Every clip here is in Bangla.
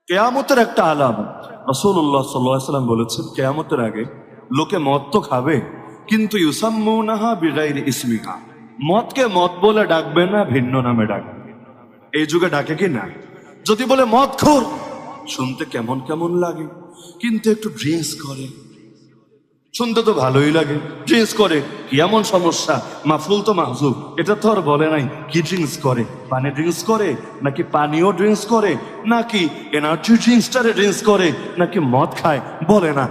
কেয়ামতের একটা আলামত রাসূলুল্লাহ সাল্লাল্লাহু আলাইহি ওয়াসাল্লাম বলেছেন, কেয়ামতের আগে লোকে মদ তো খাবে, কিন্তু ইউসাম্মুনাহা বিগাইরি ইসমিহা, মদকে মদ বলে ডাকবে না, ভিন্ন নামে ডাকবে। এই যুগে ডাকে কি না? যদি বলে মদ খোর, শুনতে কেমন কেমন লাগে, কিন্তু একটু ড্রিঙ্কস করে, শুনতে তো ভালোই লাগে। ড্রিঙ্কস করে কি এমন সমস্যা? মাফুল তো মাহজুব, এটা তো আর বলে নাই। কি ড্রিঙ্কস করে? পানি ড্রিঙ্কস করে, নাকি পানীয় ড্রিঙ্কস করে, নাকি এনার্জি ড্রিঙ্কসটারে ড্রিঙ্কস করে, নাকি মদ খায়? বলে না।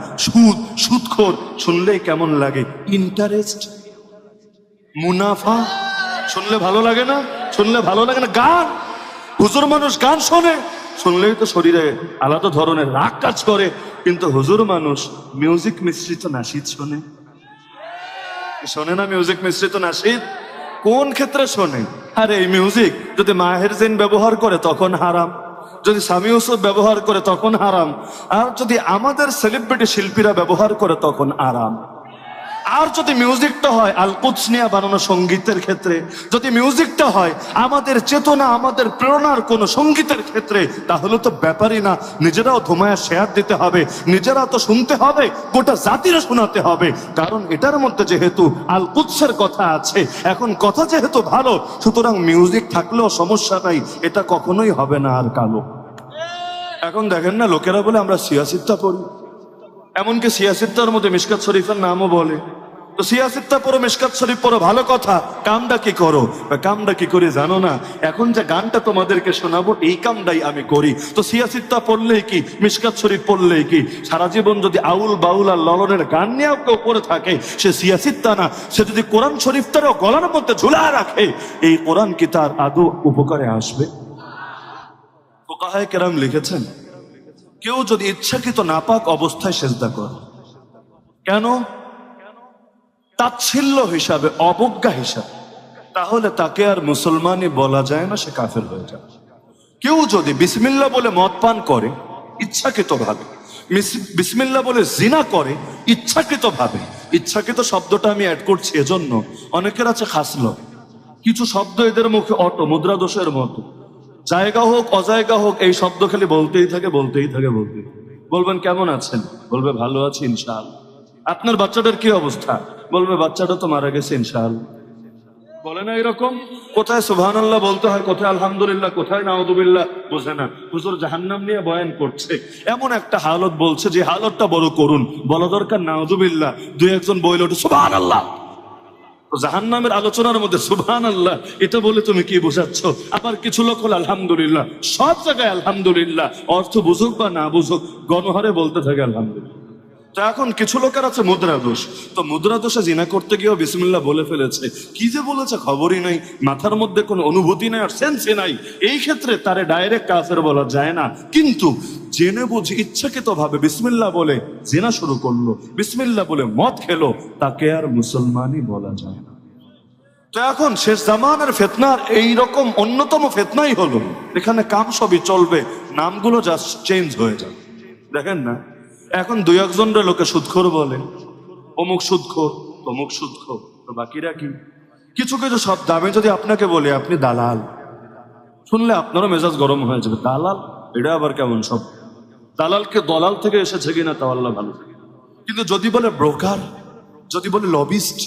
সুদখোর, শুনলেই কেমন লাগে। ইন্টারেস্ট, মুনাফা, শুনলে ভালো লাগে না? শুনলে ভালো লাগে না। গান, হুজুর মানুষ গান শোনে, শুনলেই তো শরীরে আলাদা ধরনের রাগ কাজ করে। কিন্তু হুজুর মানুষ মিউজিক মিশ্রিত নাশিদ শোনে, শোনে না? মিউজিক মিশ্রিত নাশিদ কোন ক্ষেত্রে শোনে? আরে এই মিউজিক যদি মাহের জিন ব্যবহার করে তখন হারাম, যদি সামি ইউসুফ ব্যবহার করে তখন হারাম, আর যদি আমাদের সেলিব্রিটি শিল্পীরা ব্যবহার করে তখন আরাম। আর যদি মিউজিকটা হয় আল কুদস নিয়ে বানানো সঙ্গীতের ক্ষেত্রে, যদি মিউজিকটা হয় আমাদের চেতনা, আমাদের প্রেরণার কোন সঙ্গীতের ক্ষেত্রে, তাহলে তো ব্যাপারই না। নিজেরাও ধুমায়া শেয়ার দিতে হবে, নিজেরা তো শুনতে হবে, গোটা জাতিরা শোনাতে হবে। কারণ এটার মধ্যে যেহেতু আল কুদসের কথা আছে, এখন কথা যেহেতু ভালো, সুতরাং মিউজিক থাকলেও সমস্যা নাই, এটা কখনোই হবে না আর কালো। এখন দেখেন না, লোকেরা বলে আমরা সিয়াসিত্তা পড়ি, এমনকি সিয়াসিত্তার মধ্যে মিশকাত শরীফের নামও বলে। তো সিয়াসিত্তা পড়ো, মিশকাত শরীফ পড়ো, ভালো কথা। কামটা কি করো? কামটা কি করি জানো না? এখন যে গানটা তোমাদেরকে শোনাবো এই কামটাই আমি করি। তো সিয়াসিত্তা পড়লেই কি, মিশকাত শরীফ পড়লেই কি? সারা জীবন যদি আউল বাউল আর ললনের গান নিয়ে কেউ করে থাকে, সে সিয়াসিত্তা না। সে যদি কোরআন শরীফটারও গলার মধ্যে ঝুলা রাখে, এই কোরআন কি তার আদৌ উপকারে আসবে? ফুকাহায়ে কেরাম লিখেছেন, কেউ যদি ইচ্ছাকৃত নাপাক অবস্থায় সেজদা করে, কেন? তাচ্ছিল্য হিসাবে, অবজ্ঞা হিসাবে, তাহলে তাকে আর মুসলমানই বলা যায় না, সে কাফের হয়ে যায়। কেউ যদি বিসমিল্লাহ বলে মদ পান করে ইচ্ছাকৃত ভাবে, বিসমিল্লাহ বলে জিনা করে ইচ্ছাকৃত ভাবে, ইচ্ছাকৃত শব্দটা আমি অ্যাড করছি এজন্য, অনেকের আছে খাসল, কিছু শব্দ এদের মুখে অটো মুদ্রা দোষের মতো, জায়গা হোক অজায়গা হোক, এই শব্দ খালি বলতেই থাকে। বলবেন কেমন আছেন? বলবে ভালো আছি ইনশাআল্লাহ। আপনার বাচ্চাটার কি অবস্থা? বলবে বাচ্চাটা তো মারা গেছে ইনশাআল্লাহ। বলে না এরকম? কোথায় সুবহানাল্লাহ বলতে হয়, কোথায় আলহামদুলিল্লাহ, কোথায় নাউযুবিল্লাহ, বোঝে না। হুজুর জাহান্নাম নিয়ে বয়ান করছে, এমন একটা হালত বলছে যে হালতটা বড় করুন, বলা দরকার নাউযুবিল্লাহ, দুই একজন বইল সুবহানাল্লাহ। জাহান্নামের আলোচনার মধ্যে সুবহানাল্লাহ এটা বলে তুমি কি বোঝাচ্ছ? আবার কিছু লোক হল আলহামদুলিল্লাহ, সব জায়গায় আলহামদুলিল্লাহ, অর্থ বুঝুক বা না বুঝুক গণহারে বলতে থাকে আলহামদুলিল্লাহ। তো এখন কিছু লোকের আছে মুদ্রা দোষ, তো মুদ্রা দোষে জিনা করতে গিয়েও বিসমিল্লাহ বলে ফেলেছে। কি যে বলেছে খবরই নাই, মাথার মধ্যে কোনো অনুভূতি নাই আর সেন্সই নাই। এই ক্ষেত্রে তারে ডাইরেক্ট কাফের বলা যায় না, কিন্তু জেনে বুঝে ইচ্ছাকৃত ভাবে বিসমিল্লাহ বলে জিনা শুরু করলো, বিসমিল্লাহ বলে মদ খেলো, তাকে আর মুসলমানই বলা যায় না। তো এখন শেষ জামানের ফিতনার এইরকম অন্যতম ফিতনাই হলো, এখানে কাম সবই চলবে, নামগুলো জাস্ট চেঞ্জ হয়ে যাবে। দেখেন না, এখন দুই একজনের লোকে সুদখোর বলে, অমুক সুদখোর, তমুক সুদখোর, তো বাকিরা কি? কিছু কিছু শব্দ আমি যদি আপনাকে বলি আপনি দালাল, শুনলে আপনারও মেজাজ গরম হয়ে যাবে। দালাল, এটা আবার কেমন শব্দ? দালালকে দলাল থেকে এসেছে কিনা তাও আল্লাহ ভালো। কিন্তু যদি বলে ব্রোকার, যদি বলে লবিস্ট,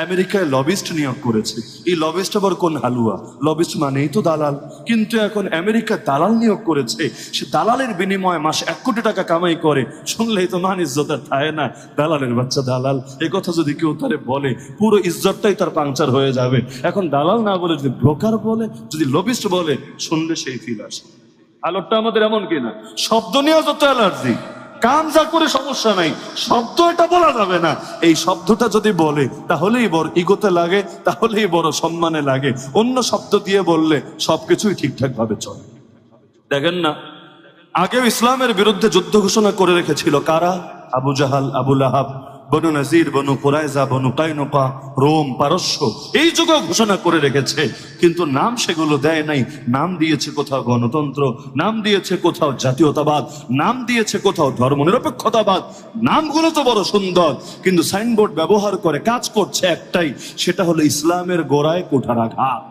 আমেরিকায় লবিস্ট নিয়োগ করেছে, এই লবিস্ট আবার কোন হালুয়া? লবিস্ট মানেই তো দালাল। কিন্তু এখন আমেরিকা দালাল নিয়োগ করেছে, সে দালালের বিনিময়ে মাসে 1 কোটি টাকা কামাই করে, শুনলেই তো মান ইজ্জতের থাকে না, দালালের বাচ্চা দালাল। এই কথা যদি কেউ তারে বলে, পুরো ইজ্জতটাই তার পাংচার হয়ে যাবে। এখন দালাল না বলে যদি ব্রোকার বলে, যদি লবিস্ট বলে, শুনলে সেই ফিল আসে। আলোটা আমাদের এমন কিনা, শব্দ নিয়ে যত অ্যালার্জি, কাম যা করে সমস্যা নাই, শব্দ এটা বলা যাবে না। এই শব্দটা যদি বলে তাহলেই বড় ইগোতে লাগে, তাহলেই বড় সম্মানে লাগে। অন্য শব্দ দিয়ে বললে সবকিছুই ঠিকঠাক ভাবে চলে। দেখেন না, আগেও ইসলামের বিরুদ্ধে যুদ্ধ ঘোষণা করে রেখেছিল কারা? আবু জাহাল, আবু লাহাব, বনু নাজির, বনু কুরাইজা, বনু কাইনুকা, রোম, পারস্য, এই যুগেও ঘোষণা করে রেখেছে। কিন্তু নাম সেগুলো দেয় নাই। নাম দিয়েছে কোথাও গণতন্ত্র, নাম দিয়েছে কোথাও জাতীয়তাবাদ, নাম দিয়েছে কোথাও ধর্মনিরপেক্ষতাবাদ। নামগুলো তো বড় সুন্দর, কিন্তু সাইনবোর্ড ব্যবহার করে কাজ করছে একটাই, সেটা হলো ইসলামের গোড়ায় কুঠারাঘাত।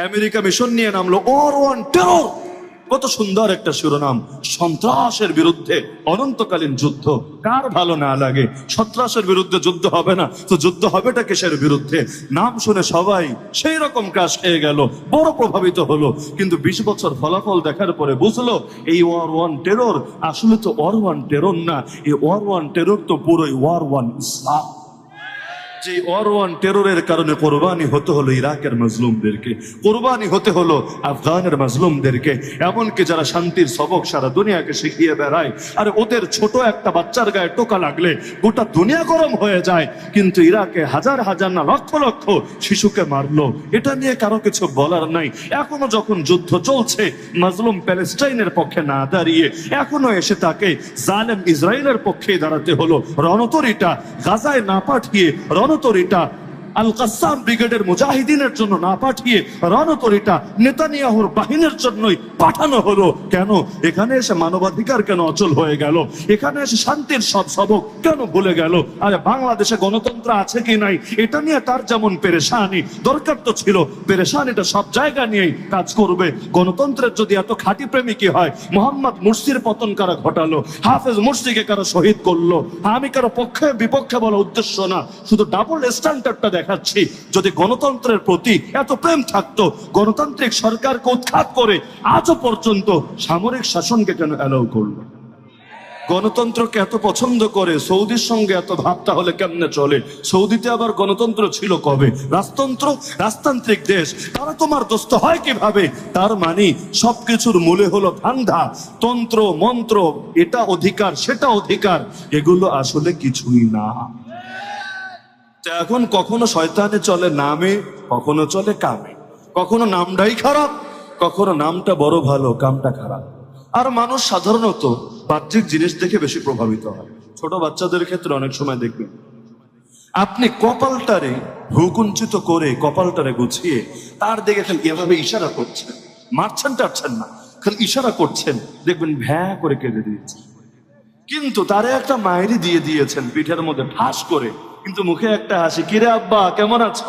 আমেরিকা মিশন নিয়ে নামলো ওয়ার অন টেরর, কত সুন্দর একটা শিরোনাম, সন্ত্রাসের বিরুদ্ধে অনন্তকালীন যুদ্ধ। কার ভালো না লাগে? সন্ত্রাসের বিরুদ্ধে যুদ্ধ হবে না তো যুদ্ধ হবেটা কিসের বিরুদ্ধে? নাম শুনে সবাই সেই রকম কাজ খেয়ে গেল, বড় প্রভাবিত হলো। কিন্তু 20 বছর ফলাফল দেখার পরে বুঝলো এই ওয়ার ওয়ান টেরর আসলে তো ওয়ার ওয়ান টেরর না, এই ওয়ার ওয়ান টেরর তো পুরোই ওয়ার ওয়ান ইসলাম। যে ওয়ার ওয়ান টেররের কারণে কোরবানি হতে হলো ইরাকের মাজলুমদেরকে, কোরবানি হতে হলো আফগানের মাজলুমদেরকে, এমনকি যারা শান্তির সবক সারা দুনিয়াকে শিখিয়ে বেড়ায়, আর ওদের ছোট একটা বাচ্চার গায়ে টোকা লাগলে গোটা দুনিয়া গরম হয়ে যায়। কিন্তু ইরাকে হাজার হাজার না লক্ষ লক্ষ শিশুকে মারলো, এটা নিয়ে কারো কিছু বলার নাই। এখনো যখন যুদ্ধ চলছে, মাজলুম প্যালেস্টাইনের পক্ষে না দাঁড়িয়ে এখনো এসে তাকে জালেম ইসরায়েলের পক্ষে দাঁড়াতে হলো। রণতরীটা গাজায় না পাঠিয়ে, রণতরীটা আল কাসাম ব্রিগেডের মুজাহিদিনের জন্য না পাঠিয়ে রণতরীটা নেতানিয়াহুর বাহিনীর জন্যই পাঠানো হলো। কেন? এখানে এসে মানবাধিকার কেন অচল হয়ে গেল? এখানে এসে শান্তির সব সবক কেন ভুলে গেল? আরে বাংলাদেশে গণতন্ত্র আছে কি নাই এটা নিয়ে তার যেমন পেরেশানি, দরকার তো ছিল পেরেশানিটা সব জায়গা নিয়েই কাজ করবে। গণতন্ত্রের যদি এত খাঁটি প্রেমিকই হয়, মোহাম্মদ মুরসির পতন কারা ঘটালো? হাফেজ মুরসিকে কারা শহীদ করলো? আমি কারো পক্ষে বিপক্ষে বলা উদ্দেশ্য না, শুধু ডাবল স্ট্যান্ডার্ডটা দেখাচ্ছি। যদি গণতন্ত্রের প্রতি এত প্রেম থাকতো, গণতান্ত্রিক সরকারকে উৎখাত করে আজও পর্যন্ত সামরিক শাসনকে কেন অ্যালাউ করলো? গণতন্ত্রকে এত পছন্দ করে সৌদির সঙ্গে এত ভাব তাহলে কেমনে চলে? সৌদিতে আবার গণতন্ত্র ছিল কবে? রাজতন্ত্র, রাজতান্ত্রিক দেশ, তারা তোমার দোস্ত হয় কিভাবে? তার মানে সবকিছুর মূলে হলো ধান্ধা, তন্ত্র মন্ত্র, এটা অধিকার সেটা অধিকার, এগুলো আসলে কিছুই না। এখন কখনো শয়তানে চলে নামে, কখনো চলে কামে, কখনো নামটাই খারাপ, কখনো নামটা বড় ভালো কামটা খারাপ। আর মানুষ সাধারণত বাহ্যিক জিনিস দেখে বেশি প্রভাবিত হয়। ছোট বাচ্চাদের ক্ষেত্রে অনেক সময় দেখবেন আপনি কপালটারে ভ্রুকুঞ্চিত করে কপালটারে গুছিয়ে তার দিকে খালি এভাবে ইশারা করছেন, মারছেন টারছেন না, খালি ইশারা করছেন, দেখবেন ভ্যা করে কেঁদে দিয়েছে। কিন্তু তারে একটা মায়েরই দিয়ে দিয়েছেন পিঠের মধ্যে ঠাস করে, কিন্তু মুখে একটা হাসি, কিরে আব্বা কেমন আছো,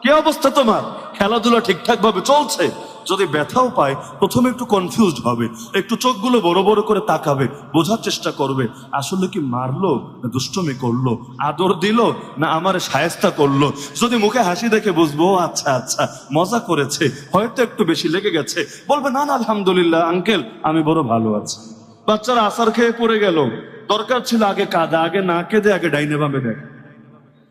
কি অবস্থা তোমার, খেলাধুলা ঠিকঠাক ভাবে চলছে? যদি ব্যথাও পায় প্রথমে একটু কনফিউজড হবে, একটু চোখগুলো বড় বড় করে তাকাবে, বোঝার চেষ্টা করবে আসলে কি মারলো না দুষ্টমি করলো, আদর দিল না আমার শায়েস্তা করলো। যদি মুখে হাসি দেখে বুঝবো আচ্ছা আচ্ছা মজা করেছে, হয়তো একটু বেশি লেগে গেছে, বলবে না না আলহামদুলিল্লাহ আঙ্কেল আমি বড় ভালো আছি। বাচ্চারা আসার খেয়ে পড়ে গেল, দরকার ছিল আগে কাঁদা, আগে না কেঁদে আগে ডাইনে বামে দেখ,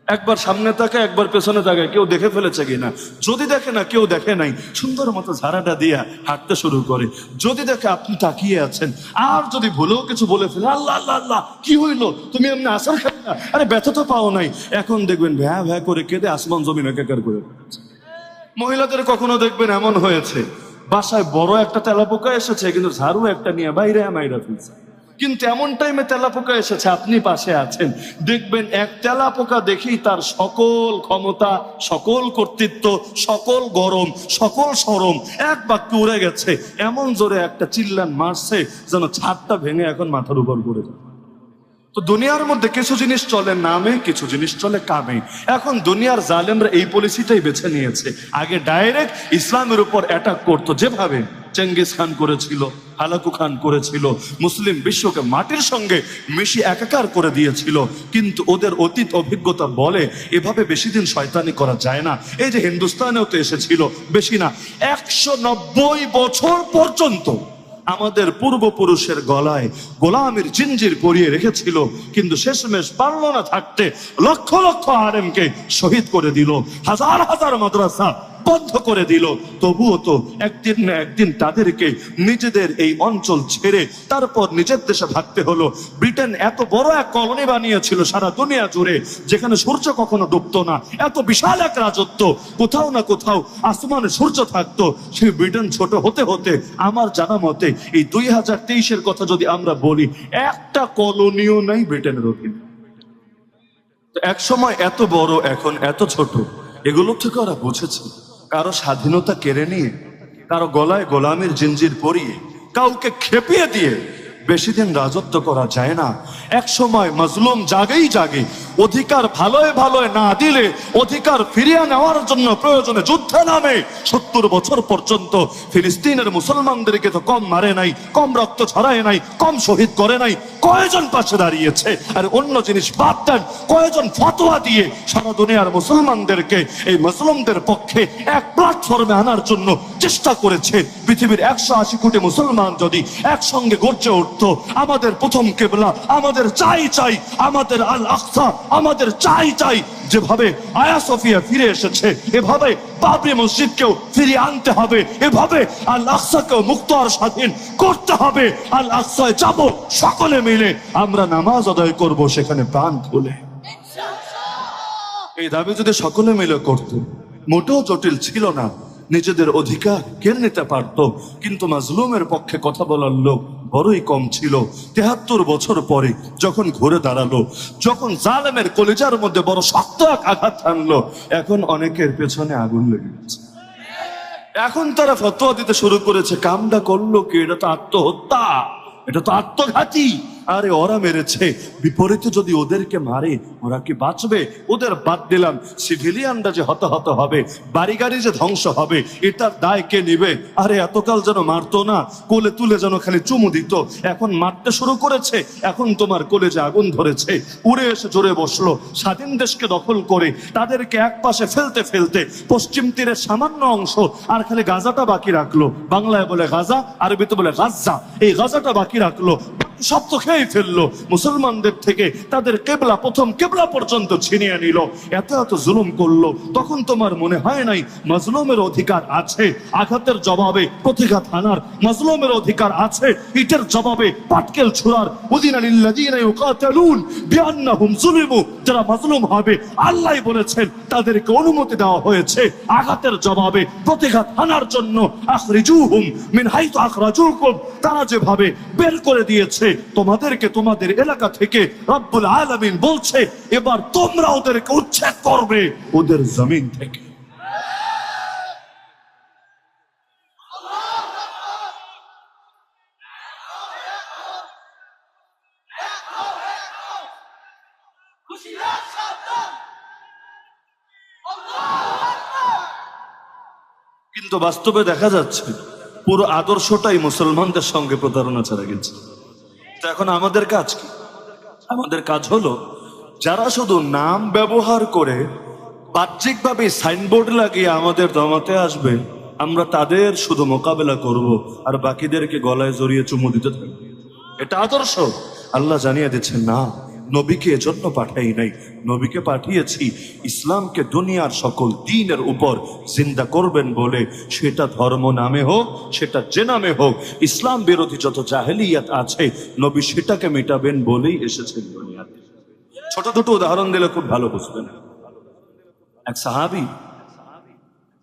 একবার সামনে তাকায় একবার পেছনে তাকায়, কেউ দেখে ফেলেছে কিনা। যদি দেখে না কেউ দেখে নাই, সুন্দর মতো ঝাড়াটা দিয়া হাঁটতে শুরু করে। যদি দেখে আপনি তাকিয়ে আছেন, আর যদি ভুলেও কিছু বলে ফেলে, আল্লাহ আল্লাহ আল্লাহ কি হইলো, তুমি এমনি আসার খাবে না, আরে ব্যথা তো পাও নাই, এখন দেখবেন ভ্যা ভ্যা করে কেঁদে আসমান জমিন একাকার করে। মহিলাদের কখনো দেখবেন এমন হয়েছে বাসায় বড় একটা তেলাপোকা এসেছে, কিন্তু ঝাড়ু একটা নিয়ে বাইরে মাইরা ফেলছে। কিন্তু এমন টাইমে তেলাপোকা এসেছে, আপনি পাশে আছেন, দেখবেন এক তেলাপোকা দেখেই তার সকল ক্ষমতা, সকল কর্তৃত্ব, সকল গরম, সকল শরম এক বাক্যে উড়ে গেছে। এমন জোরে একটা চিল্লান মারছে যেন ছাদটা ভেঙে এখন মাথার উপর পড়ে যায়। তো দুনিয়ার মধ্যে কিছু জিনিস চলে নামে, কিছু জিনিস চলে কামে। এখন দুনিয়ার জালেমরা এই পলিসিটাই বেছে নিয়েছে, আগে ডাইরেক্ট ইসলামের উপর অ্যাটাক করতো, যেভাবে চেঙ্গিস খান করেছিল, হালাকু খান করেছিল, মুসলিম বিশ্বকে মাটির সঙ্গে মিশিয়ে একাকার করে দিয়েছিল। কিন্তু ওদের অতীত অভিজ্ঞতা বলে এভাবে বেশি দিন শয়তানি করা যায় না। এই যে হিন্দুস্তানেও তো এসেছিল, বেশি না 190 বছর পর্যন্ত আমাদের পূর্বপুরুষের গলায় গোলামের জিঞ্জির পরিয়ে রেখেছিল, কিন্তু শেষমেশ পারল না থাকতে, লক্ষ লক্ষ আলেমকে শহীদ করে দিল, হাজার হাজার মাদ্রাসা বন্ধ করে দিল। তবুও তো একদিন না একদিন তাদেরকে নিজেদের এই অঞ্চল ছেড়ে তারপর নিজের দেশে ভাগতে হলো। ব্রিটেন এত বড় এক কলোনি বানিয়েছিল সারা দুনিয়া জুড়ে, যেখানে সূর্য কখনো ডুবতো না, এত বিশাল এক রাজত্ব, কোথাও না কোথাও আসমানে সূর্য থাকতো। সেই ব্রিটেন ছোট হতে হতে আমার জানা মতে এই 2023-এর কথা যদি আমরা বলি, একটা কলোনিও নাই ব্রিটেনের অধীনে। এক সময় এত বড়, এখন এত ছোট, এগুলো থেকে ওরা বুঝেছে কারো স্বাধীনতা কেড়ে নিয়ে, কারো গলায় গোলামের জিঞ্জির পরিয়ে, কাউকে খেপিয়ে দিয়ে বেশি দিন রাজত্ব করা যায় না। এক সময় মজলুম জাগেই জাগে, অধিকার ভালোয় ভালোয় না দিলে অধিকার ফিরিয়ে নেওয়ার জন্য প্রয়োজনে যুদ্ধে নামে। 70 বছর পর্যন্ত ফিলিস্তিনের মুসলমানদেরকে তো কম মারে নাই, কম রক্ত ঝরায় নাই, কম শহীদ করে নাই। কয়জন পাশে দাঁড়িয়েছে? আর অন্য জিনিস বাদ দেন, কয়জন ফতোয়া দিয়ে সারা দুনিয়ার মুসলমানদেরকে এই মুসলিমদের পক্ষে এক প্ল্যাটফর্মে আনার জন্য চেষ্টা করেছে। পৃথিবীর 180 কোটি মুসলমান যদি একসঙ্গে গর্জে উঠতো, আমাদের প্রথম কিবলা, আমাদের চাই চাই, আমাদের আল আকসা, আমাদের চাই চাই। যেভাবে আয়া সোফিয়া ফিরে এসেছে, এভাবে বাবরি মসজিদকেও ফিরিয়ে আনতে হবে, এভাবে আল আকসাকেও মুক্ত আর স্বাধীন করতে হবে। আল আকসায় যাব, সকলে মিলে আমরা নামাজ আদায় করব সেখানে প্রাণ খুলে। এই দাবি যদি সকলে মিলে করত, মোটেও জটিল ছিল না। নিজেদের অধিকার কেড়ে নিতে পারত, কিন্তু মাজলুমের পক্ষে কথা বলার লোক বড়ই কম ছিল। 73 বছর পরে যখন ঘুরে দাঁড়ালো, যখন জালেমের কলিজার মধ্যে বড় শক্ত এক আঘাত আনলো, এখন অনেকের পেছনে আগুন লেগে গেছে। এখন তারা ফতোয়া দিতে শুরু করেছে, কামটা করলো কি? এটা তো আত্মহত্যা, এটা তো আত্মঘাতী। আরে ওরা মেরেছে, বিপরীতে যদি ওদেরকে মারে ওরা কি বাঁচবে? ওদের বাদ দিলাম, সিভিলিয়ানরা যে হতাহত হবে, বাড়ি গাড়ি যে ধ্বংস হবে, এটার দায় কে নিবে? আরে এতকাল যেন মারতো না, কোলে তুলে যেন খালি চুমু দিত, এখন মারতে শুরু করেছে। এখন তোমার কলেজে আগুন ধরেছে, উড়ে এসে জোরে বসলো। স্বাধীন দেশকে দখল করে তাদেরকে এক পাশে ফেলতে ফেলতে পশ্চিম তীরের সামান্য অংশ আর খালি গাজাটা বাকি রাখলো। বাংলায় বলে গাজা, আরবিতে বলে গাজ্জা। এই গাজাটা বাকি রাখলো, সব তো খেয়ে ফেললো। মুসলমানদের থেকে তাদের কেবলা, প্রথম কেবলা পর্যন্ত ছিনিয়ে নিল। এত এত জুলুম করলো। তখন তোমার মনে হয় নাই মাজলুমের অধিকার আছে আঘাতের জবাবে প্রতিঘাত আনার? মাজলুমের অধিকার আছে ইটের জবাবে পাটকেল ছোড়ার। উযিনা লিল্লাযীনা ইউকাতালুন বিআন্নাহুম যুলিমু। যারা মাজলুম হবে আল্লাহ বলেছেন তাদেরকে অনুমতি দেওয়া হয়েছে আঘাতের জবাবে প্রতিঘাত আনার জন্য। আখরিজুহুম মিন হাইতু আখরাজুকুম। তারা যেভাবে বের করে দিয়েছে তোমাদেরকে তোমাদের এলাকা থেকে, রব্বুল আলামিন বলছে এবার তোমরা ওদেরকে উচ্ছেদ করবে ওদের জমিন থেকে। কিন্তু বাস্তবে দেখা যাচ্ছে পুরো আদর্শটাই মুসলমানদের সঙ্গে প্রতারণা ছাড়া গেছে। তো এখন আমাদের কাজ কি? আমাদের কাজ হলো, যারা শুধু নাম ব্যবহার করে বাহ্যিকভাবে সাইনবোর্ড লাগিয়ে আমাদের দমাতে আসবে, আমরা তাদের শুধু মোকাবেলা করব আর বাকিদেরকে গলায় জড়িয়ে চুমু দিতে থাকবো। এটা আদর্শ? আল্লাহ জানিয়ে দিচ্ছেন না, নবীকে এজন্য পাঠাই নাই। নবীকে পাঠিয়েছি ইসলামকে দুনিয়ার সকল দ্বীনের উপর জিন্দা করবেন বলে। সেটা ধর্ম নামে হোক, সেটা যে নামে হোক, ইসলাম বিরোধী যত জাহেলিয়াত আছে নবী সেটাকে মেটাবেন বলেই এসেছেন দুনিয়াতে। ছোট দুটো উদাহরণ দিলে খুব ভালো বুঝবেন। এক সাহাবী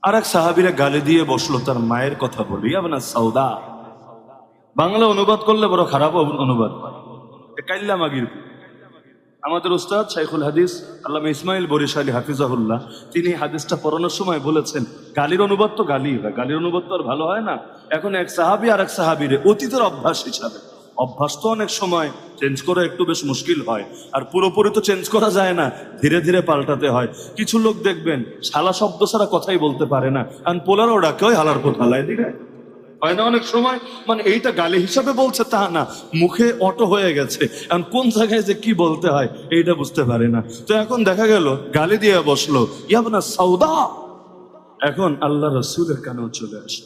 আর এক সাহাবীরা গালি দিয়ে বসলো তার মায়ের কথা বলি, আপনার সৌদা। বাংলা অনুবাদ করলে বড় খারাপ অনুবাদ, কাইল্লা মাগির। আমাদের উস্তাদ শাইখুল হাদিস আল্লামা ইসমাইল বরিশালী হাফিজাহুল্লাহ, তিনি হাদিসটা পড়ানোর সময় বলেছেন গালির অনুবাদ তো গালি হয়, গালির অনুবাদ তো আর ভালো হয় না। এখন এক সাহাবী আর এক সাহাবীরে অতীতের অভ্যাস হিসাবে, অভ্যাস তো অনেক সময় চেঞ্জ করা একটু বেশ মুশকিল হয়, আর পুরোপুরি তো চেঞ্জ করা যায় না, ধীরে ধীরে পাল্টাতে হয়। কিছু লোক দেখবেন শালা শব্দ ছাড়া কথাই বলতে পারে না, কারণ পোলারও ডাকে ওই হালার পর হালায় দিকে হয় না অনেক সময়। মানে এইটা গালি হিসাবে বলছে তা না, মুখে অটো হয়ে গেছে, এখন কোন জায়গায় যে কি বলতে হয় এইটা বুঝতে পারে না। তো এখন দেখা গেল গালি দিয়ে বসলো, ইয়াবনা সৌদা। এখন আল্লাহ রসুলের কানেও চলে আসে।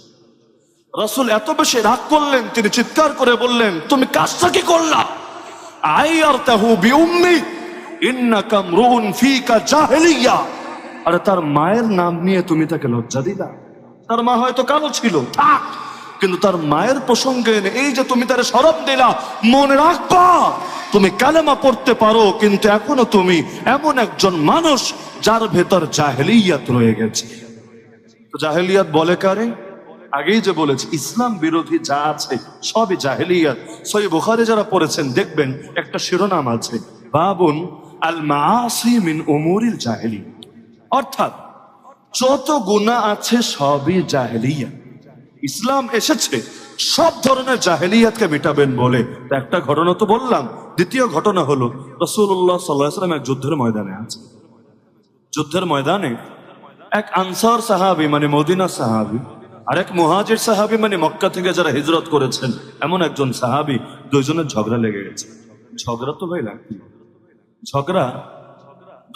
রসুল এত বেশি রাগ করলেন, তিনি চিৎকার করে বললেন, তুমি কাজটা কি করলা? আইয়ারতাহু বিউম্মি ইন্নাকা মরউন ফিকা জাহেলিয়া। আরে তার মায়ের নাম নিয়ে তুমি তাকে লজ্জা দিলা? তার মা হয়তো কালো ছিল, থাক, কিন্তু তার মায়ের প্রসঙ্গে এই যে তুমি তার শরম দিলা, মনে রাখবা তুমি কালেমা পড়তে পারো, কিন্তু এখনো তুমি এমন একজন মানুষ যার ভেতর জাহেলিয়াত রয়ে গেছে। তো জাহেলিয়াত বলে কারে? আগেই যে বলেছি ইসলাম বিরোধী যা আছে সবই জাহেলিয়াত। সহিহ বুখারী যারা পড়েছেন দেখবেন একটা শিরোনাম আছে, বাবুন আল মাআসি মিন উমুরিল জাহেলিয়া। অর্থাৎ যত গুনাহ আছে সবই জাহেলিয়াত। ইসলাম এসেছে সব ধরনের জাহেলিয়াতকে মিটাবেন বলে। তো একটা ঘটনা তো বললাম, দ্বিতীয় ঘটনা হলো রাসূলুল্লাহ সাল্লাল্লাহু আলাইহি ওয়াসাল্লাম এক যুদ্ধের ময়দানে আছে। যুদ্ধের ময়দানে এক আনসার সাহাবী মানে মদিনা সাহাবী আর এক মুহাজির সাহাবী মানে মক্কা থেকে যারা হিজরত করেছেন এমন একজন সাহাবী, দুইজনের ঝগড়া লেগে গেছে। ঝগড়া তো ভাই লাগবে, ঝগড়া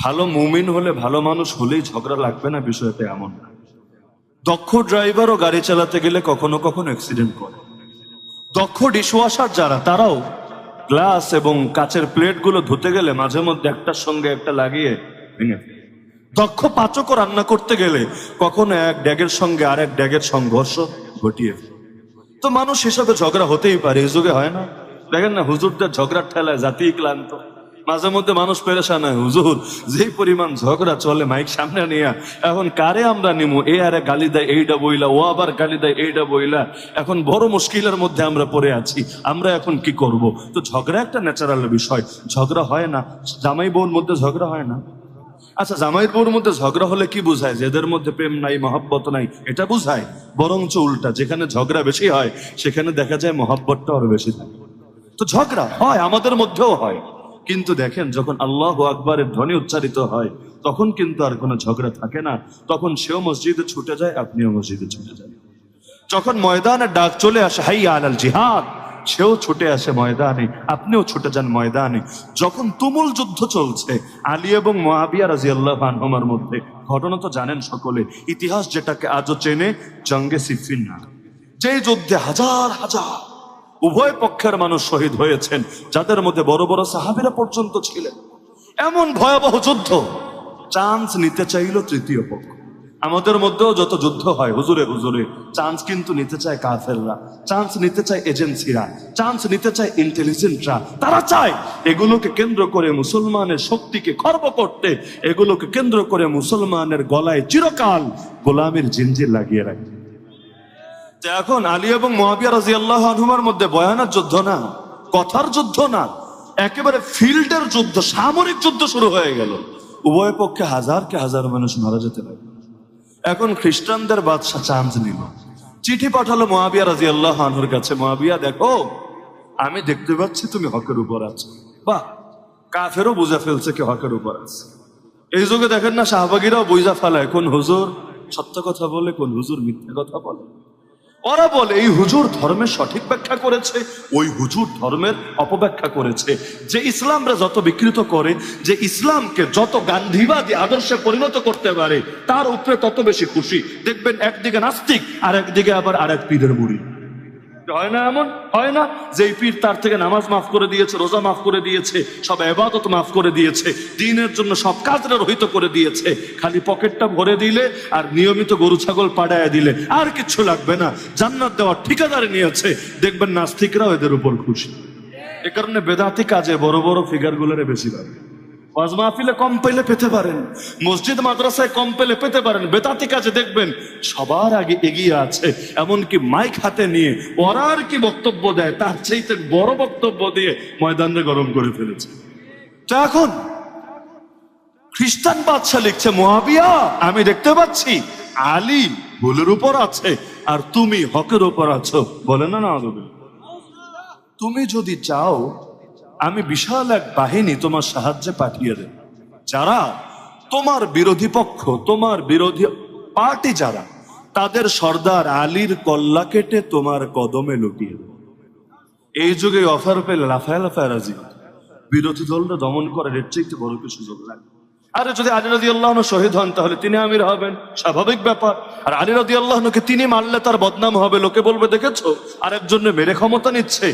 ভালো মুমিন হলে, ভালো মানুষ হলেই ঝগড়া লাগবে না, বিষয়টা এমন না। দক্ষ ড্রাইভারও গাড়ি চালাতে গেলে কখনো কখনো অ্যাক্সিডেন্ট করে। দক্ষ ডিশওয়াশার যারা, তারাও গ্লাস এবং কাচের প্লেটগুলো ধুতে গেলে মাঝে মধ্যে একটার সঙ্গে একটা লাগিয়ে ভেঙে ফেলে। দক্ষ পাচকও রান্না করতে গেলে কখনো এক ড্যাগের সঙ্গে আর এক ড্যাগের সংঘর্ষ ঘটিয়ে ফেলে। তো মানুষ হিসাবে ঝগড়া হতেই পারে, এই যুগে হয় না? দেখেন না, হুজুরদের ঝগড়ার ঠেলায় জাতি ক্লান্ত। মাঝে মধ্যে মানুষ পেরেশান হয়, হুজুর যেই পরিমাণ ঝগড়া চলে মাইক সামনে নিয়ে, এখন কারে আমরা নিমু? এ আরে গালি দেয় এইটা বইলা, ও আবার গালি দেয় এইটা বইলা, এখন বড় মুশকিলের মধ্যে আমরা পড়ে আছি, আমরা এখন কি করব? তো ঝগড়া একটা ন্যাচারাল বিষয়, ঝগড়া হয় না? জামাই বউর মধ্যে ঝগড়া হয় না? আচ্ছা, জামাই বউর মধ্যে ঝগড়া হলে কি বোঝায়? যে এদের মধ্যে প্রেম নাই, মহব্বত নাই, এটা বোঝায়? বরঞ্চ উল্টা, যেখানে ঝগড়া বেশি হয় সেখানে দেখা যায় মহব্বতটা আরো বেশি থাকে। তো ঝগড়া হয়, আমাদের মধ্যেও হয়, কিন্তু দেখেন যখন আল্লাহু আকবারের ধ্বনি উচ্চারিত হয় তখন কিন্তু আর কোনো ঝগড়া থাকে না। তখন সেও মসজিদে ছুটে যায়, আপনিও মসজিদে ছুটে যান। যখন ময়দানে ডাক চলে আসে হাইয়া আলাল জিহাদ, সেও ছুটে আসে ময়দানে, আপনিও ছুটে যান ময়দানে। যখন তুমুল যুদ্ধ চলছে আলী এবং মুআবিয়া রাদিয়াল্লাহু আনহুমার মধ্যে, ঘটনা তো জানেন সকলে, ইতিহাস যেটাকে আজও চেনে, জঙ্গে সিফিন না, যে যুদ্ধে হাজার হাজার উভয় পক্ষের মানুষ শহীদ হয়েছেন, যাদের মধ্যে বড় বড় সাহাবীরা পর্যন্ত ছিলেন। এমন ভয়াবহ যুদ্ধ, চান্স নিতে চাইল তৃতীয় পক্ষ। আমাদের মধ্যেও যত যুদ্ধ হয় হুজুরে হুজুরে, চান্স কিন্তু নিতে চায় কাফেররা, চান্স নিতে চায় এজেন্সিরা, চান্স নিতে চায় ইন্টেলিজেন্টরা। তারা চায় এগুলোকে কেন্দ্র করে মুসলমানের শক্তিকে খর্ব করতে, এগুলোকে কেন্দ্র করে মুসলমানের গলায় চিরকাল গোলামের জিঞ্জির লাগিয়ে রাখে। এখন আলী এবং মুআবিয়া রাদিয়াল্লাহু আনহুমার মধ্যে বয়ানের যুদ্ধ না, কথার যুদ্ধ না, একেবারে ফিল্ডের যুদ্ধ, সামরিক যুদ্ধ শুরু হয়ে গেল। উভয় পক্ষে হাজার কে হাজার মানুষ মারা যেতে লাগলো। এখন খ্রিস্টানদের বাদশা চান্স নিল, চিঠি পাঠালো মুআবিয়া রাদিয়াল্লাহু আনহুর কাছে, মুআবিয়া দেখো আমি দেখতে পাচ্ছি তুমি হকের উপর আছো। বাহ, কাফেরও বুঝে ফেলছে কি হকের উপর আছে। এই যুগে দেখেন না, শাহবাগীরাও বুঝা ফেলায় কোন হুজুর সত্য কথা বলে, কোন হুজুর মিথ্যা কথা বলে। ওরা বলে এই হুজুর ধর্মের সঠিক ব্যাখ্যা করেছে, ওই হুজুর ধর্মের অপব্যাখ্যা করেছে। যে ইসলামরা যত বিকৃত করে, যে ইসলামকে যত গান্ধীবাদী আদর্শে পরিণত করতে পারে, তার উপরে তত বেশি খুশি। দেখবেন একদিকে নাস্তিক আর একদিকে আবার আরেক পীরের মুড়ি। হয় না এমন? হয় না যে এই পীর তার থেকে নামাজ মাফ করে দিয়েছে, রোজা মাফ করে দিয়েছে, সব ইবাদত মাফ করে দিয়েছে, দ্বীনের জন্য সব কাজরা রহিত করে দিয়েছে, খালি পকেটটা ভরে দিলে আর নিয়মিত গরু ছাগল পাড়ায় দিলে আর কিছু লাগবে না, জান্নাত দেওয়ার ঠিকাদারি নিয়েছে। দেখবেন নাস্তিকরাও এদের উপর খুশি। এ কারণে বেদাতি কাজে বড় বড় ফিগারগুলোরে বেশি পাবে। ওয়াজ মাহফিলে কম পেলে পেতে পারেন, মসজিদ মাদ্রাসায় কম পেলে পেতে পারেন, বেদাতি কাজে দেখবেন সবার আগে এগিয়ে আছে। এমনকি মাইক হাতে নিয়ে ওরা আর কি বক্তব্য দেয়, তার চাইতে বড় বক্তব্য দিয়ে ময়দানে গরম করে ফেলেছে। তো এখন খ্রিস্টান বাদশা লিখছে, মুআবিয়া আমি দেখতে পাচ্ছি আলী ভুলের উপর আছে আর তুমি হকের উপর আছো। বলে না, না তুমি যদি চাও আমি বিশাল এক বাহিনী তোমার সাহায্যে পাঠিয়ে দেব, যারা তোমার বিরোধী পক্ষ, তোমার বিরোধী পার্টি যারা, তাদের সর্দার আলীর কল্লা কেটে তোমার কদমে লুটিয়ে দেব। এই যুগে অফার পেলে লাফায় লাফায় রাজি, বিরোধী দলটা দমন করার এর চাইতে বড় কিছু সুযোগ লাগে। আরে যদি আলী রাদিয়াল্লাহু আনহু শহীদ হন তাহলে তিনি আমির হবেন, স্বাভাবিক ব্যাপার। আর আলী রাদিয়াল্লাহু আনহুকে তিনি মারলে তার বদনাম হবে, লোকে বলবে দেখেছো আরেকজনে মেরে ক্ষমতা নিচ্ছে।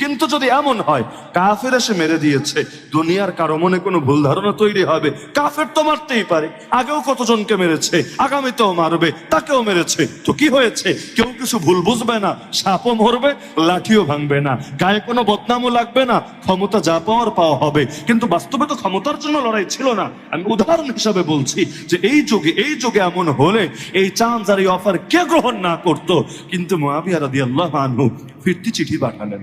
কিন্তু যদি এমন হয় কাফের এসে মেরে দিয়েছে, দুনিয়ার কারো মনে কোনো ভুল ধারণা তৈরি হবে, কাফের তো মারতেই পারে, আগেও কতজনকে মেরেছে, আগামীতেও মারবে, তাকেও মেরেছে, তো কি হয়েছে? কেউ কিছু ভুল বুঝবে না, সাপও মরবে, লাঠিও ভাঙবে না, গায়ে কোনো বদনামও লাগবে না, ক্ষমতা যা পাওয়ার পাওয়া হবে। কিন্তু বাস্তবে তো ক্ষমতার জন্য লড়াই ছিল না। আমি উদাহরণ হিসাবে বলছি যে এই যুগে এমন হলে এই চান্স আর এই অফার কে গ্রহণ না করত? কিন্তু মুআবিয়া রাদিয়াল্লাহু আনহু ফিরতি চিঠি পাঠালেন।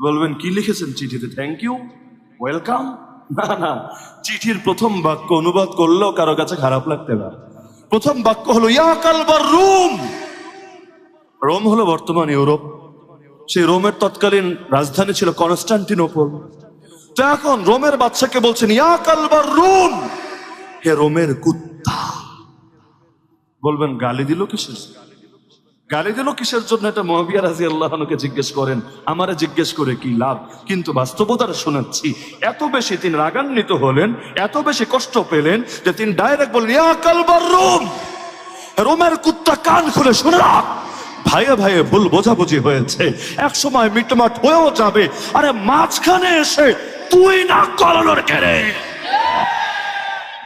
বলবেন কি লিখেছেন চিঠিতে? Thank you, welcome? না, চিঠির প্রথম বাক্য অনুবাদ করলেও কারো কাছে খারাপ লাগতে পারে। প্রথম বাক্য হলো ইয়া কালবার রুম, রোম হলো বর্তমান ইউরোপ। সেই রোমের তৎকালীন রাজধানী ছিল কনস্টান্টিনোপল। তো এখন রোমের বাদশাকে বলছেন, ইয়া কালবার রোম, হে রোমের কুত্তা। বলবেন গালি দিল কিসের? গালি দিল কিসের জন্য? এটা মুআবিয়া রাদিয়াল্লাহু আনহুকে জিজ্ঞেস করেন, আমারে জিজ্ঞেস করে কি লাভ? কিন্তু বাস্তবতাটা শোনাচ্ছি। এত বেশি তিনি রাগান্বিত হলেন, এত বেশি কষ্ট পেলেন যে তিনি ডাইরেক্ট বললেন, ইয়া কালবার রোম, রোমের কুত্তা, কান খুলে শুনে রাখ, ভাইয়ে ভাইয়ে ভুল বোঝাবুঝি হয়েছে, এক সময় মিটমাট হয়েও যাবে। আরে মাঝখানে এসে তুই না করলোর কেড়ে,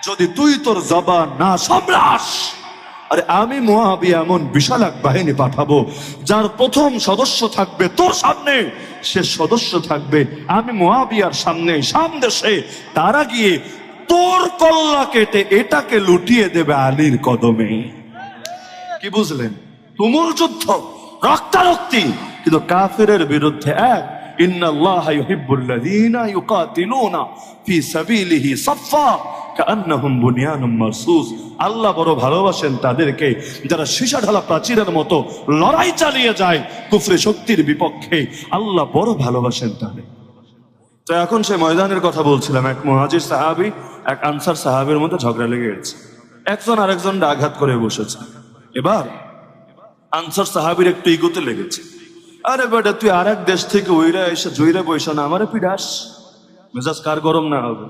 যদি তুই তোর জবান না সামলাস, আরে আমি মুআবিয়া এমন বিশাল এক বাহিনী পাঠাবো, যার প্রথম সদস্য থাকবে তোর সামনে, শেষ সদস্য থাকবে আমি মুআবিয়ার সামনে, সামদেশে। তারা গিয়ে তোর কল্লা কেটে এটাকে লুটিয়ে দেবে আলীর কদমে। কি বুঝলেন? তুমুল যুদ্ধ, রক্তারক্তি, কিন্তু কাফেরের বিরুদ্ধে এক। ইন্নাল্লাহা ইউহিব্বুল্লাযীনা ইউকাতিলুনা ফি সাবিলিহি সাফফা কাআন্নাহুম বুনিয়ানুম মারসুস। আল্লাহ বড় ভালোবাসেন তাদেরকে যারা সীসা ঢালা প্রাচীরের মতো লড়াই চালিয়ে যায় কুফরি শক্তির বিপক্ষে। আল্লাহ বড় ভালোবাসেন তাদের। তো এখন সে ময়দানের কথা বলছিলাম, এক মুহাজির সাহাবী এক আনসার সাহাবীর মধ্যে ঝগড়া লেগে গেছে, একজন আরেকজন আঘাত করে বসেছে। এবার আনসার সাহাবীর একটু ইগোতে লেগেছে, আরে বেটা তুই আর এক দেশ থেকে ওইরা এসে জয়রা বৈশা না আমারে পিডাস, মেজাজ কার গরম না হবে?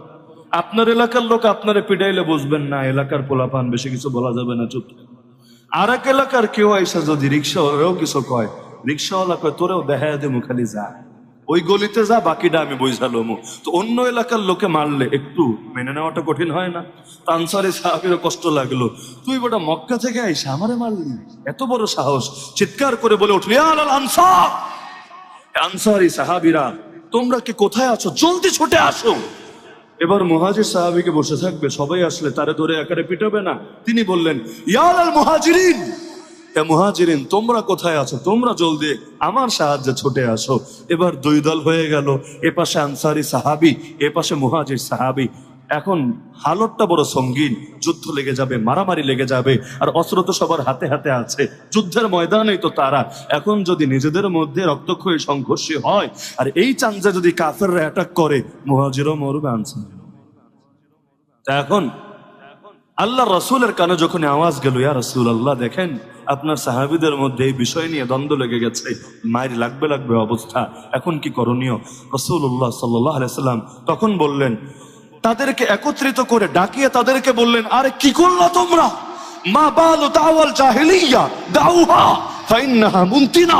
আপনার এলাকার লোক আপনারে পিডাইলে বুঝবেন না, এলাকার পোলাপান, বেশি কিছু বলা যাবে না, চুপ। আর এক এলাকার কেউ আইসা যদি রিক্সাওয়ালাও কিছু কয়, রিক্সাওয়ালা কয় তোরেও দেখায় দে মুখালি যা, ওই গলিতে যা, বাকিটা আমি বুঝালো। তো অন্য এলাকার লোকে মারলে একটু মেনে নেওয়াটা কঠিন হয় না? আনসারি সাহাবীরও কষ্ট লাগলো, তুই বেটা মক্কা থেকে আইসা আমারে মারলি, এত বড় সাহস! চিৎকার করে বলে উঠলি, আনসার, আনসারি সাহাবীরা তোমরা কি কোথায় আছো, জলদি ছুটে আসো। এবার মুহাজির সাহাবীকে বসে থাকবে, সবাই আসলে তারে ধরে একারে পিটাবে না। তিনি বললেন, ইয়া আল মুহাজিরিন, হে মুহাজিরিন তোমরা কোথায় আছো, তোমরা জলদি আমার সাহায্যে ছুটে আসো। এবার দুই দল হয়ে গেল, এ পাশে আনসারি সাহাবী, এ পাশে মুহাজির সাহাবী। এখন হালতটা বড় সঙ্গীন, যুদ্ধ লেগে যাবে, মারামারি লেগে যাবে, আর অস্ত্র তো সবার হাতে হাতে আছে, যুদ্ধের ময়দানেই তো তারা। এখন যদি নিজেদের মধ্যে রক্তক্ষয়ী সংঘর্ষ হয়, আর এই চান্সে যদি কাফেররা অ্যাটাক করে, মুহাজিরও মরবে, আনসার। তা এখন আল্লাহ রাসূলের কানে যখন আওয়াজ গেল, ইয়া রাসূলুল্লাহ দেখেন আপনার সাহাবীদের মধ্যে এই বিষয় নিয়ে দ্বন্দ্ব লেগে গেছে, মায়ের লাগবে অবস্থা, এখন কি করণীয়? রাসূলুল্লাহ সাল্লাল্লাহু আলাইহি সাল্লাম তখন বললেন, তাদেরকে একত্রিত করে ডাকিয়ে তাদেরকে বললেন, আরে কি করলা তোমরা? মা বালু দাওয়াল জাহিলিয়া দাউহা ফাইন্নাহা মুনতিনা।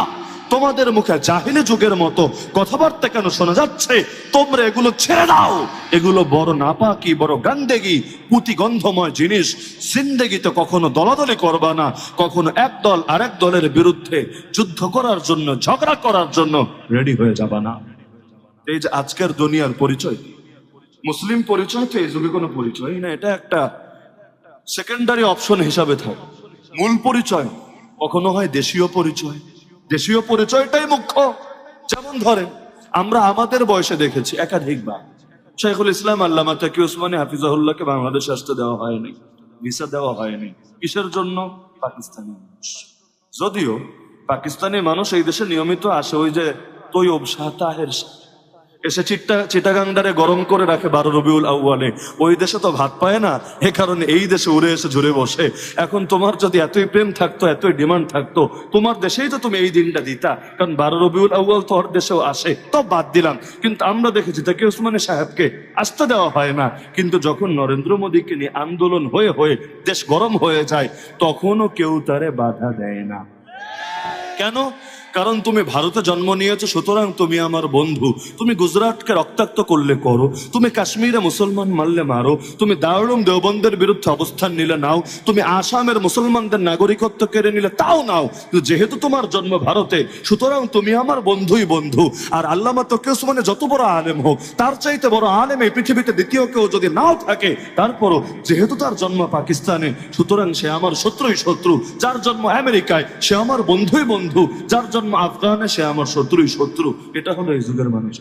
তোমাদের মুখে জাহিলি যুগের মতো কথাবার্তা কেন শোনা যাচ্ছে? তোমরা এগুলো ছেড়ে দাও, এগুলো বড় নাপাকি, বড় গান্দেগি, পুঁতি গন্ধময় জিনিস। জিন্দেগিতে কখনো দলাদলি করবা না, কখনো এক দল আরেক দলের বিরুদ্ধে যুদ্ধ করার জন্য, ঝগড়া করার জন্য রেডি হয়ে যাবা না। এই যে আজকের দুনিয়ার পরিচয়, মুসলিম পরিচয় তো এই যুগে কোনো পরিচয় না, এটা একটা সেকেন্ডারি অপশন হিসাবে থাকে। মূল পরিচয় কখনো হয় দেশীয় পরিচয়, দেশীয় পরিচয়টাই মুখ্য। যেমন ধরেন আমরা আমাদের বয়সে দেখেছি একাধিকবার শাইখুল ইসলাম আল্লামা তাকি উসমানী হাফিজাহুল্লাহকে বাংলাদেশে আসতে দেওয়া হয়নি, ভিসা দেওয়া হয়নি। কিসের জন্য? পাকিস্তানি মানুষ। যদিও পাকিস্তানি মানুষ এই দেশে নিয়মিত আসে, ওই যে তৈয়ব শাহ, তাহের শাহ এসে চিটাগাংডারে গরম করে রাখে 12 রবিউল আউয়ালে। ওই দেশে তো ভাত পায় না, এ কারণে এই দেশে উড়ে এসে ঝরে বসে। এখন তোমার যদি এতই প্রেম থাকতো, এতই ডিমান্ড থাকতো, তোমার দেশেই তো তুমি এই দিনটা দিতা, কারণ 12 রবিউল আউয়াল তোর দেশেও আসে, তো বাদ দিলাম। কিন্তু আমরা দেখেছি তাকি উসমানী সাহেবকে আসতে দেওয়া হয় না, কিন্তু যখন নরেন্দ্র মোদীকে নিয়ে আন্দোলন হয়ে হয়ে দেশ গরম হয়ে যায়, তখনও কেউ তারে বাধা দেয় না। কেন? কারণ তুমি ভারতে জন্ম নিয়েছো, সুতরাং তুমি আমার বন্ধু। তুমি গুজরাটকে রক্তাক্ত করলে করো, তুমি কাশ্মীরে মুসলমান মারলে মারো, তুমি দারুম দেওবন্দের বিরুদ্ধে অবস্থান নিলে নাও, তুমি আসামের মুসলমানদের নাগরিকত্ব কেড়ে নিলে তাও নাও, কিন্তু যেহেতু তোমার জন্ম ভারতে, সুতরাং তুমি আমার বন্ধুই বন্ধু। আর আল্লামা তকি উসমানী যত বড় আলেম হোক, তার চাইতে বড় আলেম এই পৃথিবীতে দ্বিতীয় কেউ যদি নাও থাকে, তারপরও যেহেতু তার জন্ম পাকিস্তানে, সুতরাং সে আমার শত্রুই শত্রু। যার জন্ম আমেরিকায়, সে আমার বন্ধুই বন্ধু। যার জন্ম আফগানে, সে আমার শত্রুই শত্রু। এটা হলো এই যুগের মানুষ।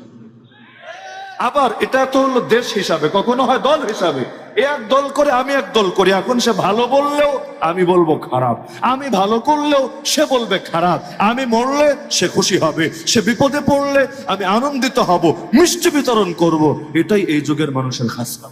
আবার এটা তো হলো দেশ হিসাবে, কখনো হয় দল হিসাবে। এ এক দল করে, আমি এক দল করি। এখন সে ভালো বললেও আমি বলবো খারাপ, আমি ভালো করলেও সে বলবে খারাপ। আমি মরলে সে খুশি হবে, সে বিপদে পড়লে আমি আনন্দিত হব, মিষ্টি বিতরণ করব। এটাই এই যুগের মানুষের খাসলা।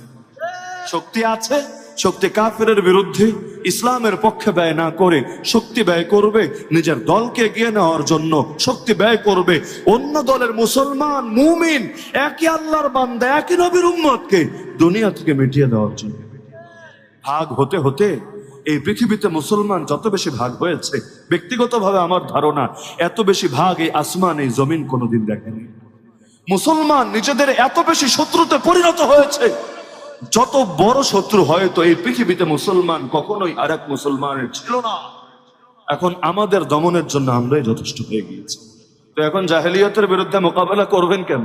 শক্তি আছে, শক্তি কাফেরের বিরুদ্ধে ইসলামের পক্ষে ব্যয় না করে শক্তি ব্যয় করবে নিজের দলকে এগিয়ে নেওয়ার জন্য, শক্তি ব্যয় করবে অন্য দলের মুসলমান মুমিন একই আল্লাহর বান্দা একই নবীর উম্মতকে দুনিয়া থেকে মিটিয়ে দেওয়ার জন্য। ভাগ হতে হতে এই পৃথিবীতে মুসলমান যত বেশি ভাগ হয়েছে, ব্যক্তিগতভাবে আমার ধারণা এত বেশি ভাগ এই আসমান এই জমিন কোনোদিন দেখেনি। মুসলমান নিজেদের এত বেশি শত্রুতে পরিণত হয়েছে, যত বড় শত্রু হয়তো এই পৃথিবীতে মুসলমান কখনোই আর এক মুসলমানের ছিল না। এখন আমাদের দমনের জন্য আমরাই যথেষ্ট হয়ে গিয়েছি। তো এখন জাহেলিয়াতের বিরুদ্ধে মোকাবেলা করবেন কেন?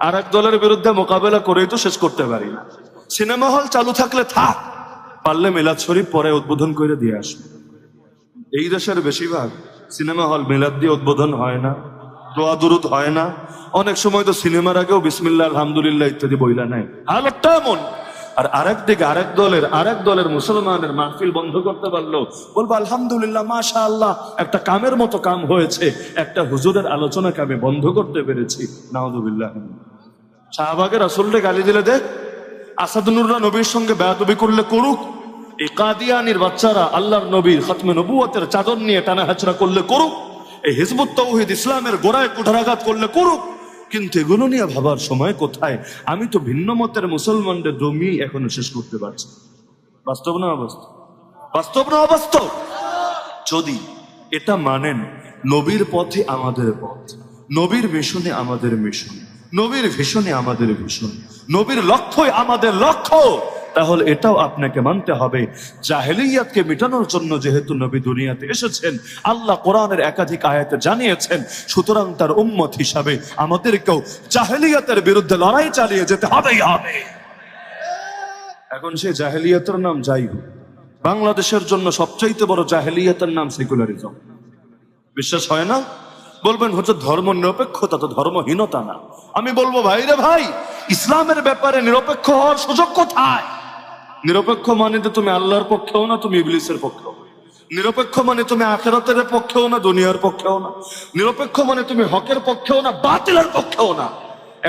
আর এক দলের বিরুদ্ধে মোকাবেলা করেই তো শেষ করতে পারি না। সিনেমা হল চালু থাকলে থাক, পারলে মিলাদ শরীফ পরে উদ্বোধন করে দিয়ে আসবে। এই দেশের বেশিরভাগ সিনেমা হল মিলাদ দিয়ে উদ্বোধন হয় না, দোয়া দুরুদ হয় না। অনেক সময় তো সিনেমার আগেও বিসমিল্লাহ আলহামদুলিল্লাহ ইত্যাদি বইলা নাই, হালতটা এমন। আর আরেক দিকে আরেক দলের মুসলমানের মাহফিল বন্ধ করতে পারলো, বলবো আলহামদুলিল্লাহ মাশাআল্লাহ, একটা কামের মতো কাম হয়েছে, একটা হুজুরের আলোচনাকে আমি বন্ধ করতে পেরেছি। নাউযুবিল্লাহ। শাহবাগের রাসূলকে গালি দিলে দেখ, আসাদুন্নুররা নবীর সঙ্গে বেয়াদবি করলে করুক, এই কাদিয়ানির বাচ্চারা আল্লাহর নবীর খতমে নবুয়তের চাদর নিয়ে টানা হাচড়া করলে করুক, এই হিজবুত তাওহীদ ইসলামের গোড়ায় কুঠারাঘাত করলে করুক, কিন্তু এগুলো নিয়ে ভাবার সময় কোথায়? আমি তো ভিন্ন মতের মুসলমানদের জমি এখনো শেষ করতে পারছি। বাস্তব না অবাস্তব? বাস্তব না অবাস্তব? যদি এটা মানেন নবীর পথে আমাদের পথ, নবীর মিশনে আমাদের মিশন, নবীর ভিশনে আমাদের ভিশন, নবীর লক্ষ্যই আমাদের লক্ষ্য, তাহলে এটাও আপনাকে মানতে হবে জাহেলিয়াতকে মিটানোর জন্য যেহেতু নবী দুনিয়াতে এসেছেন, আল্লাহ কোরআনের একাধিক আয়াতে জানিয়েছেন, সুতরাং তার উম্মত হিসাবে আমাদেরকেও জাহেলিয়াতের বিরুদ্ধে লড়াই চালিয়ে যেতে হবেই হবে। এখন সেই জাহেলিয়াতের নাম যাই হোক, বাংলাদেশের জন্য সবচাইতে বড় জাহেলিয়াতের নাম সেকুলারিজম। বিশ্বাস হয় না? বলবেন হচ্ছে ধর্ম নিরপেক্ষতা, তো ধর্মহীনতা না। আমি বলবো ভাই রে ভাই, ইসলামের ব্যাপারে নিরপেক্ষ হওয়ার সুযোগ কোথায়? নিরপেক্ষ মানে তো তুমি আল্লাহর পক্ষেও না, তুমি ইবলিসের পক্ষেও। নিরপেক্ষ মানে তুমি আখিরাতের পক্ষেও না, দুনিয়ার পক্ষেও না। নিরপেক্ষ মানে তুমি হকের পক্ষেও না, বাতিলের পক্ষেও না।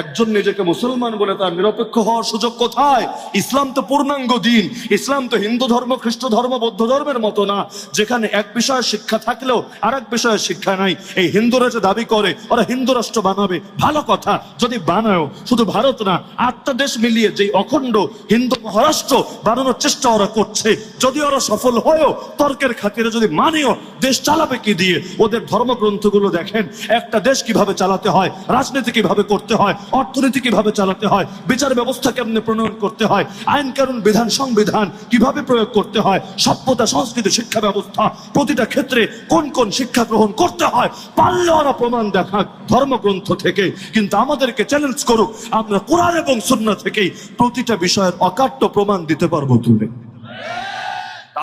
একজন নিজেকে মুসলমান বলে তার নিরপেক্ষ হওয়ার সুযোগ কোথায়? ইসলাম তো পূর্ণাঙ্গ দিন। ইসলাম তো হিন্দু ধর্ম, খ্রিস্ট ধর্ম, বৌদ্ধ ধর্মের মতো না, যেখানে এক বিষয়ে শিক্ষা থাকলেও আর এক বিষয়ে শিক্ষা নাই। এই হিন্দুরা যে দাবি করে ওরা হিন্দু রাষ্ট্র বানাবে, ভালো কথা, যদি বানায়ও শুধু ভারত না, 8টা দেশ মিলিয়ে যে অখণ্ড হিন্দু মহারাষ্ট্র বানানোর চেষ্টা ওরা করছে, যদি ওরা সফল হয়েও তর্কের খাতিরে যদি মানেও, দেশ চালাবে কি দিয়ে? ওদের ধর্মগ্রন্থগুলো দেখেন, একটা দেশ কিভাবে চালাতে হয়, রাজনীতি কিভাবে করতে হয়, অর্থনীতি কিভাবে চালাতে হয়, বিচার ব্যবস্থা কেমনে প্রণয়ন করতে হয়, আইন কানুন বিধান সংবিধান কিভাবে প্রয়োগ করতে হয়, সভ্যতা সংস্কৃতি শিক্ষা ব্যবস্থা প্রতিটা ক্ষেত্রে কোন কোন শিক্ষা গ্রহণ করতে হয়, পারলে ওরা প্রমাণ দেখাক ধর্মগ্রন্থ থেকে। কিন্তু আমাদেরকে চ্যালেঞ্জ করুক, আমরা কোরআন এবং সুন্নাহ থেকেই প্রতিটা বিষয়ের অকাট্য প্রমাণ দিতে পারবো তুলে।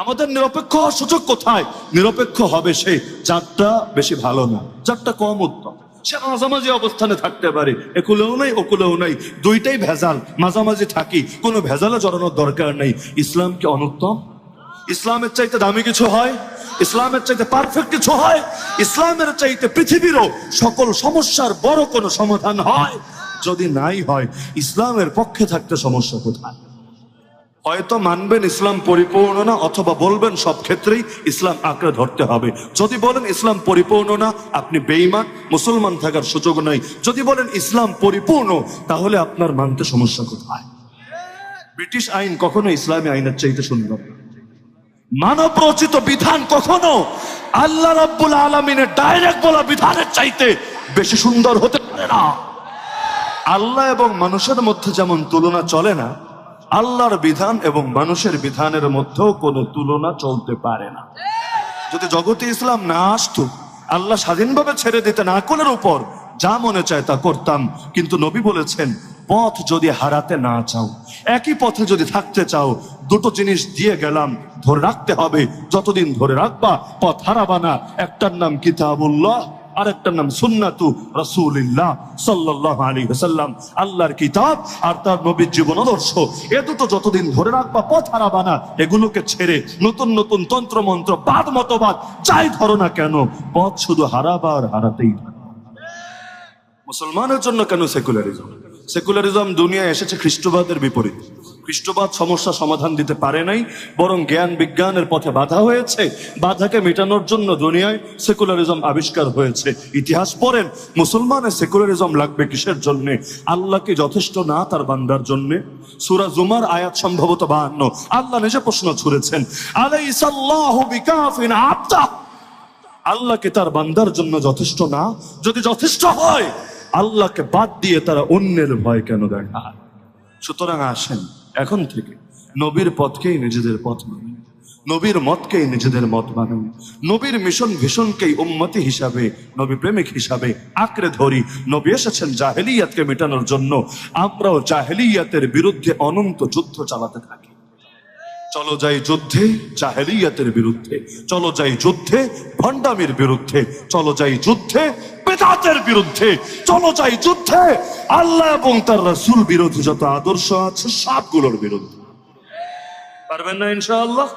আমাদের নিরপেক্ষ হওয়ার সুযোগ কোথায়? নিরপেক্ষ হবে সে যারটা বেশি ভালো না, যারটা কম উত্তম, সে মাঝামাঝি অবস্থানে থাকতে পারে। একুলেও নাই ওকুলেও নাই, দুইটাই ভেজাল, মাঝামাঝি থাকি, কোনো ভেজালে জড়ানোর দরকার নেই। ইসলাম কি অনুত্তম? ইসলামের চাইতে দামি কিছু হয়? ইসলামের চাইতে পারফেক্ট কিছু হয়? ইসলামের চাইতে পৃথিবীরও সকল সমস্যার বড় কোনো সমাধান হয়? যদি নাই হয়, ইসলামের পক্ষে থাকতে সমস্যা কোথায়? হয়তো মানবেন ইসলাম পরিপূর্ণ না, অথবা বলবেন সব ক্ষেত্রেই ইসলাম আঁকড়ে ধরতে হবে। যদি বলেন ইসলাম পরিপূর্ণ না, আপনি বেঈমান, মুসলমান থাকার সুযোগ নাই। যদি বলেন ইসলাম পরিপূর্ণ, তাহলে আপনার মানতে সমস্যা কোথায়? ব্রিটিশ আইন কখনো ইসলামী আইনের চাইতে সুন্দর না। মানব রচিত বিধান কখনো আল্লাহ রাব্বুল আলামিনের ডাইরেক্ট বলা বিধানের চাইতে বেশি সুন্দর হতে পারে না। আল্লাহ এবং মানুষের মধ্যে যেমন তুলনা চলে না, আল্লাহর বিধান এবং মানুষের বিধানের মধ্যেও কোনো তুলনা চলতে পারে না। যদি জগতে ইসলাম না আসতো, আল্লাহ স্বাধীনভাবে ছেড়ে দিতেন আকলের উপর, যা মনে চায় তা করতাম। কিন্তু নবী বলেছেন, পথ যদি হারাতে না চাও, একই পথে যদি থাকতে চাও, দুটো জিনিস দিয়ে গেলাম, ধরে রাখতে হবে। যতদিন ধরে রাখবা পথ হারাবা না। একটার নাম কিতাবুল্লাহ, আরেকটার নাম সুন্নাতু রাসূলিল্লাহ সাল্লাল্লাহু আলাইহি ওয়াসাল্লাম, আল্লাহর কিতাব আর তার নবীর জীবন আদর্শ। এ দুটো যতদিন ধরে রাখবা পথ হারাবা না। এগুলোকে ছেড়ে নতুন নতুন তন্ত্র মন্ত্র বাদ মতবাদ যাই ধরো না কেন, পথ শুধু হারাবা আর হারাতেই থাকবে। মুসলমানের জন্য কেন সেকুলারিজম? সেকুলারিজম দুনিয়ায় এসেছে খ্রিস্টবাদের বিপরীত। খ্রিস্টবাদ সমস্যা সমাধান দিতে পারে নাই, বরং জ্ঞান বিজ্ঞানের পথে বাধা হয়েছে। বাধাকে মেটানোর জন্য দুনিয়ায় সেকুলারিজম আবিষ্কার হয়েছে। ইতিহাস পড়েন, মুসলমানের সেকুলারিজম লাগবে কিসের জন্য? আল্লাহ কি যথেষ্ট না তার বান্দার জন্য? সূরা জুমার আয়াত সম্ভবত 52, আল্লাহ নিজে প্রশ্ন ছুড়েছেন, আলাইসাল্লাহু বিকাফিন আবদা, আল্লাহকে তার বান্দার জন্য যথেষ্ট না? যদি যথেষ্ট হয়, আল্লাহকে বাদ দিয়ে তারা অন্যের ভয় কেন দেখায়? সুতরাং আসেন এখন থেকে নবীর পথকেই নিজেদের পথ মানেন, নবীর মতকেই নিজেদের মত মানেন, নবীর মিশন ভীষণকেই উম্মতি হিসাবে, নবী প্রেমিক হিসাবে আঁকড়ে ধরি। নবী এসেছেন জাহেলিয়াতকে মেটানোর জন্য, আমরাও জাহেলিয়াতের বিরুদ্ধে অনন্ত যুদ্ধ চালাতে থাকি। চলো যাই যুদ্ধে জাহেলিয়াতের বিরুদ্ধে, চলো যাই যুদ্ধে ভণ্ডামির বিরুদ্ধে, চলো যাই যুদ্ধে বেদাতের বিরুদ্ধে, চলো যাই যুদ্ধে আল্লাহ এবং তার রাসূল বিরোধী যত আদর্শ আছে সবগুলোর বিরুদ্ধে। পারবেন না ইনশাআল্লাহ?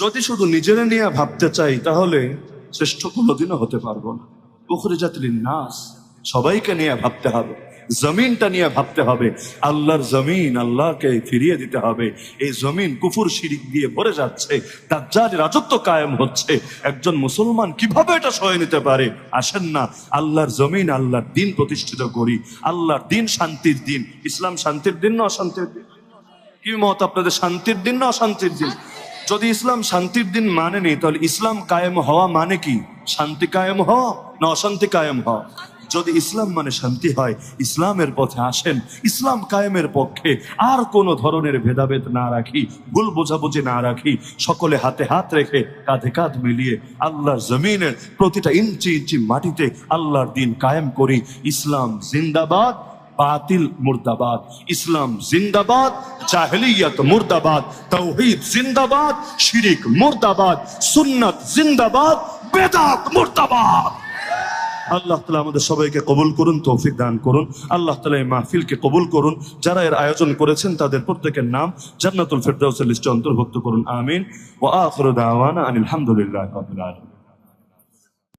যদি শুধু নিজেরা নিয়ে ভাবতে চাই তাহলে শ্রেষ্ঠ কোনোদিনও হতে পারবো না। উখরিজাত লিন-নাস, সবাইকে নিয়ে ভাবতে হবে, জমিনটা নিয়ে ভাবতে হবে। আল্লাহর জমিন আল্লাহকে ফিরিয়ে দিতে হবে। এই জমিন কুফর শিরিক দিয়ে ভরে যাচ্ছে, দাজ্জালের রাজত্ব কায়েম হচ্ছে। একজন মুসলমান কিভাবে এটা সয়ে নিতে পারে? আসেন না আল্লাহর জমিন, আল্লাহর দিন প্রতিষ্ঠিত করি। আল্লাহর দিন শান্তির দিন। ইসলাম শান্তির দিন না অশান্তির দিন? কি মত আপনাদের, শান্তির দিন না অশান্তির দিন? যদি ইসলাম শান্তির দিন মানেনি, তাহলে ইসলাম কায়েম হওয়া মানে কি? শান্তি কায়েম হওয়া না অশান্তি কায়েম হওয়া? যদি ইসলাম মানে শান্তি হয়, ইসলামের পথে আসেন। ইসলাম কায়েমের পক্ষে আর কোন ধরনের ভেদাভেদ না রাখি, ভুল বোঝাবুঝি না রাখি, সকলে হাতে হাত রেখে কাঁধে কাঁধ মিলিয়ে আল্লাহর জমিনের প্রতিটা ইঞ্চি ইঞ্চি মাটিতে আল্লাহর দিন কায়েম করি। ইসলাম জিন্দাবাদ, বাতিল মুর্দাবাদ। ইসলাম জিন্দাবাদ, জাহেলিয়াত মুর্দাবাদ। তাওহীদ জিন্দাবাদ, শিরিক মুর্দাবাদ। সুন্নাত জিন্দাবাদ, বেদাত মুর্দাবাদ। আল্লাহ তাআলা আমাদের সবাইকে কবুল করুন, তৌফিক দান করুন। আল্লাহ তাআলা এই মাহফিলকে কবুল করুন। যারা এর আয়োজন করেছেন তাদের প্রত্যেকের নাম জান্নাতুল ফেরদাউসের লিস্টে অন্তর্ভুক্ত করুন। আমিন। ওয়া আখিরু দাওয়ানা আনিল হামদুলিল্লাহি রাব্বিল আলামিন।